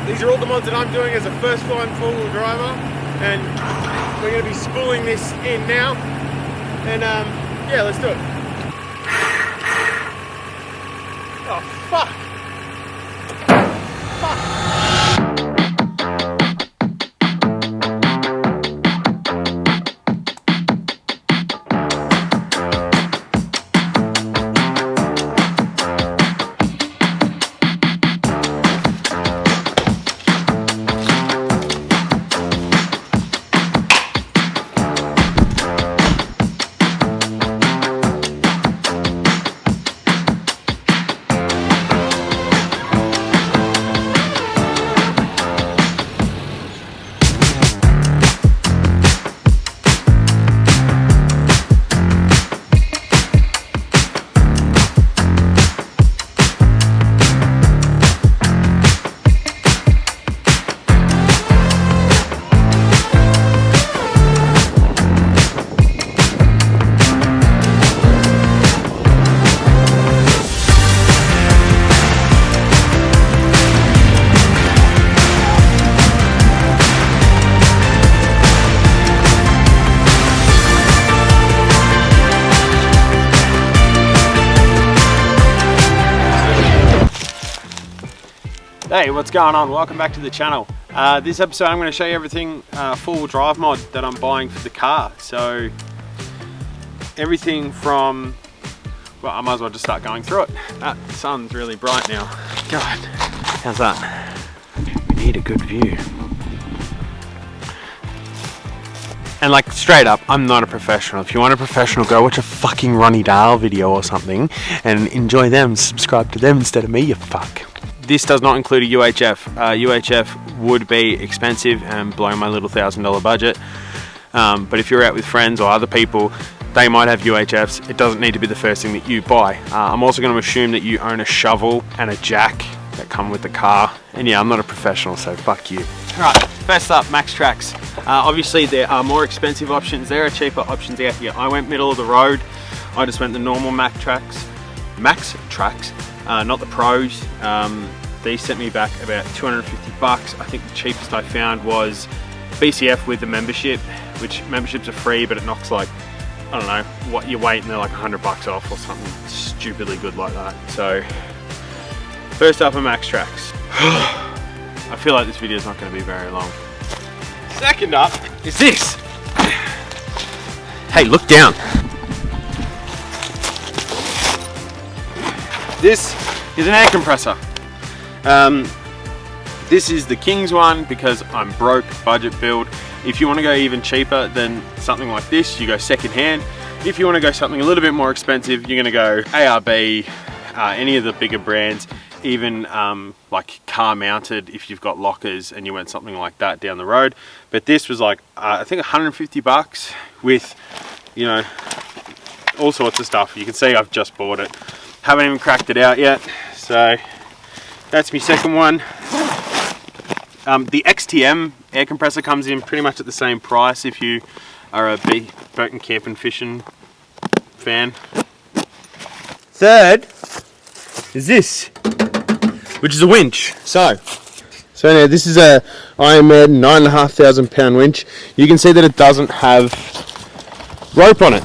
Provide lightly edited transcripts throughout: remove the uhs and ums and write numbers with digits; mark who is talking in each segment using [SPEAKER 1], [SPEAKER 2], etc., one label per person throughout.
[SPEAKER 1] These are all the mods that I'm doing as a first flying four-wheel driver, and we're going to be spooling this in now, and yeah, let's do it. Oh fuck! Hey, what's going on? Welcome back to the channel. This episode I'm going to show you everything four-wheel drive mod that I'm buying for the car. So everything from, well, I might as well just start going through it. That sun's really bright now. God, how's that? We need a good view. And like straight up, I'm not a professional. If you want a professional, go watch a fucking Ronnie Dale video or something and enjoy them. Subscribe to them instead of me, you fuck. This does not include a UHF. UHF would be expensive and blow my little $1,000 budget. But if you're out with friends or other people, they might have UHFs. It doesn't need to be the first thing that you buy. I'm also going to assume that you own a shovel and a jack that come with the car. And yeah, I'm not a professional, so fuck you. Alright, first up, maxxtrax. Obviously there are more expensive options. There are cheaper options out here. I went middle of the road. I just went the normal maxxtrax, not the pros. These sent me back about 250 bucks. I think the cheapest I found was BCF with the membership, which memberships are free, but it knocks like, I don't know, what you wait and they're like 100 bucks off or something stupidly good like that. So, first up are maxxtrax. I feel like this video is not going to be very long. Second up is this. Hey, look down. This is an air compressor. This is the King's one because I'm broke, budget build. If you want to go even cheaper than something like this, you go second hand. If you want to go something a little bit more expensive, you're going to go ARB, any of the bigger brands, even like car mounted if you've got lockers and you went something like that down the road. But this was like, I think 150 bucks with, you know, all sorts of stuff. You can see I've just bought it. Haven't even cracked it out yet. So that's my second one. The XTM air compressor comes in pretty much at the same price if you are a boat and camp and fishing fan. Third is this, which is a winch. So now this is a Ironman 9,500 pound winch. You can see that it doesn't have rope on it.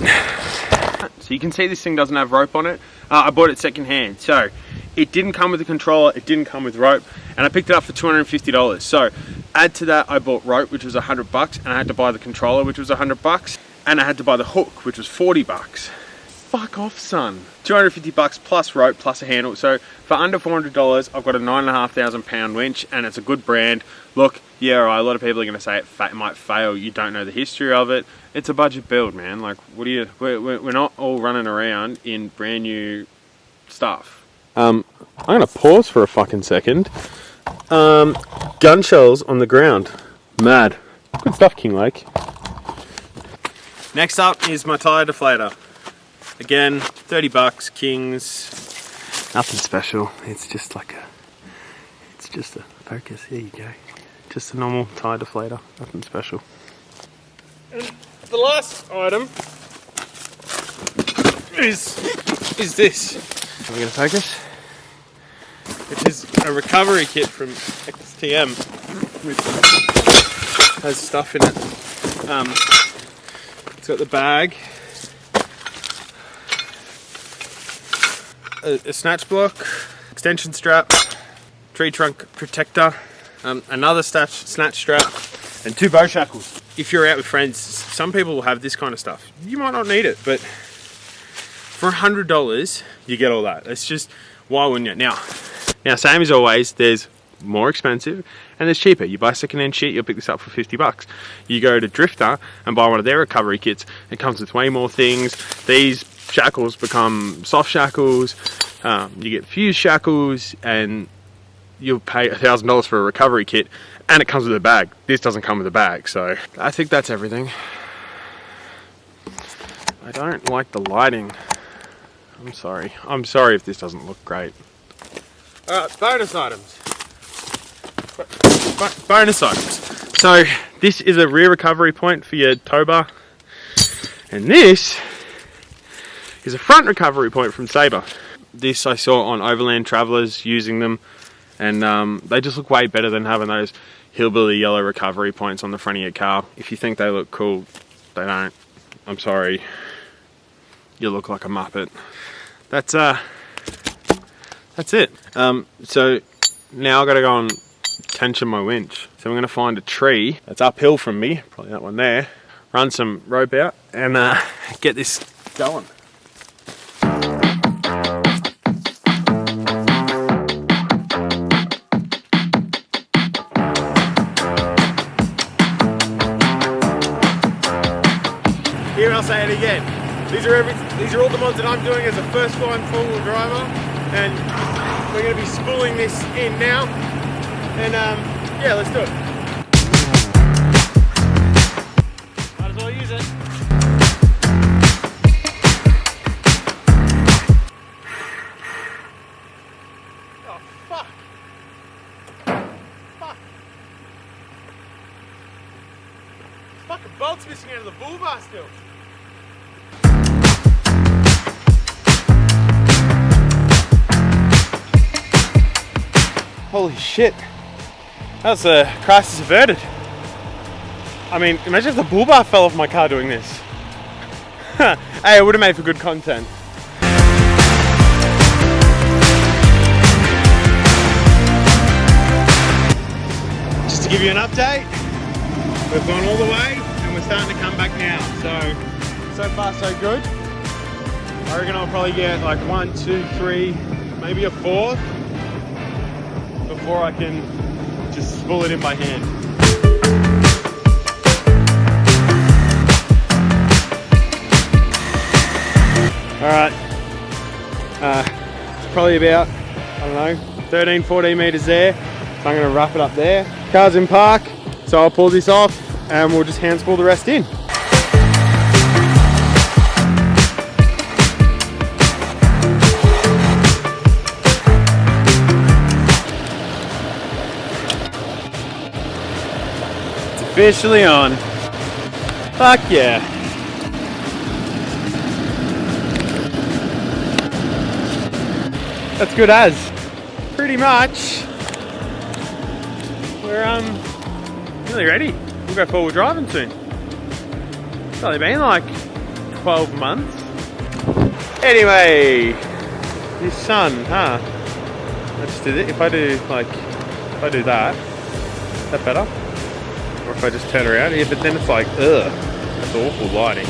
[SPEAKER 1] So you can see this thing doesn't have rope on it. I bought it second hand. So it didn't come with a controller, it didn't come with rope, and I picked it up for $250. So add to that, I bought rope, which was 100 bucks, and I had to buy the controller, which was 100 bucks, and I had to buy the hook, which was 40 bucks. Fuck off, son. 250 bucks plus rope plus a handle. So for under $400, I've got a 9,500 pound winch, and it's a good brand. Look, yeah, right, a lot of people are going to say it might fail. You don't know the history of it. It's a budget build, man. Like, what do you? We're not all running around in brand new stuff. I'm going to pause for a fucking second. Gun shells on the ground. Mad. Good stuff, King Lake. Next up is my tire deflator. Again, 30 bucks, Kings. Nothing special. It's just like it's just a Focus. There you go. Just a normal tire deflator. Nothing special. And the last item is this. Are we going to focus? which is a recovery kit from XTM, which has stuff in it. It's got the bag, a snatch block, extension strap, tree trunk protector, another snatch strap, and 2 bow shackles. If you're out with friends, some people will have this kind of stuff. You might not need it, but for $100, you get all that. It's just, why wouldn't you? Now, same as always, there's more expensive and there's cheaper. You buy second-hand shit, you'll pick this up for 50 bucks. You go to Drifter and buy one of their recovery kits. It comes with way more things. These shackles become soft shackles. You get fused shackles, and you'll pay $1,000 for a recovery kit, and it comes with a bag. This doesn't come with a bag, so I think that's everything. I don't like the lighting. I'm sorry. I'm sorry if this doesn't look great. Alright, bonus items. Bonus items. So this is a rear recovery point for your tow bar, and this is a front recovery point from Sabre. This I saw on Overland Travellers using them, and they just look way better than having those hillbilly yellow recovery points on the front of your car. If you think they look cool, they don't. I'm sorry. You look like a muppet. That's it. So now I've got to go and tension my winch. So I'm going to find a tree that's uphill from me, probably that one there, run some rope out, and get this going. Here, I'll say it again. These are all the mods that I'm doing as a first time four-wheel driver, and we're going to be spooling this in now. And yeah, let's do it. Might as well use it. Oh fuck! Fuck! Fucking bolt's missing out of the bull bar still. Holy shit. That was a crisis averted. I mean, imagine if the bull bar fell off my car doing this. Hey, it would have made for good content. Just to give you an update, we've gone all the way and we're starting to come back now. So far so good. I reckon I'll probably get like 1, 2, 3, maybe a 4th before I can just spool it in by hand. Alright, it's probably about, I don't know, 13, 14 metres there, so I'm going to wrap it up there. Car's in park, so I'll pull this off and we'll just hand spool the rest in. Officially on. Fuck yeah. That's good as. Pretty much. We're really ready. We'll go forward driving soon. It's only been like 12 months. Anyway, this sun, huh? I just did it. If I do that, is that better? Or if I just turn around, yeah, but then it's like, ugh, that's awful lighting.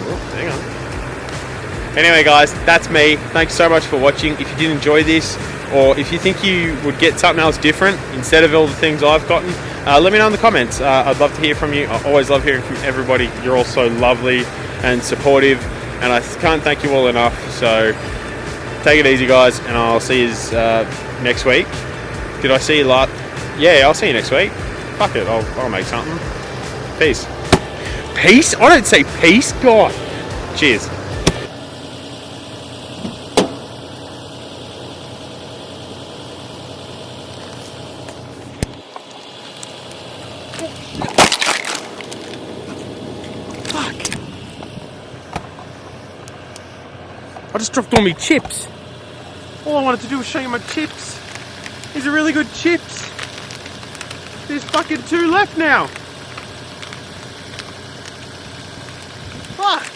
[SPEAKER 1] Oh, hang on. Anyway guys, that's me. Thanks so much for watching. If you did enjoy this, or if you think you would get something else different instead of all the things I've gotten, let me know in the comments. I'd love to hear from you. I always love hearing from everybody. You're all so lovely and supportive, and I can't thank you all enough. So take it easy guys, and I'll see you next week. Did I see you last? Yeah, I'll see you next week. Fuck it, I'll make something. Peace. Peace? I don't say peace, God. Cheers. Fuck. I just dropped all my chips. All I wanted to do was show you my chips. These are really good chips. There's fucking 2 left now. Fuck.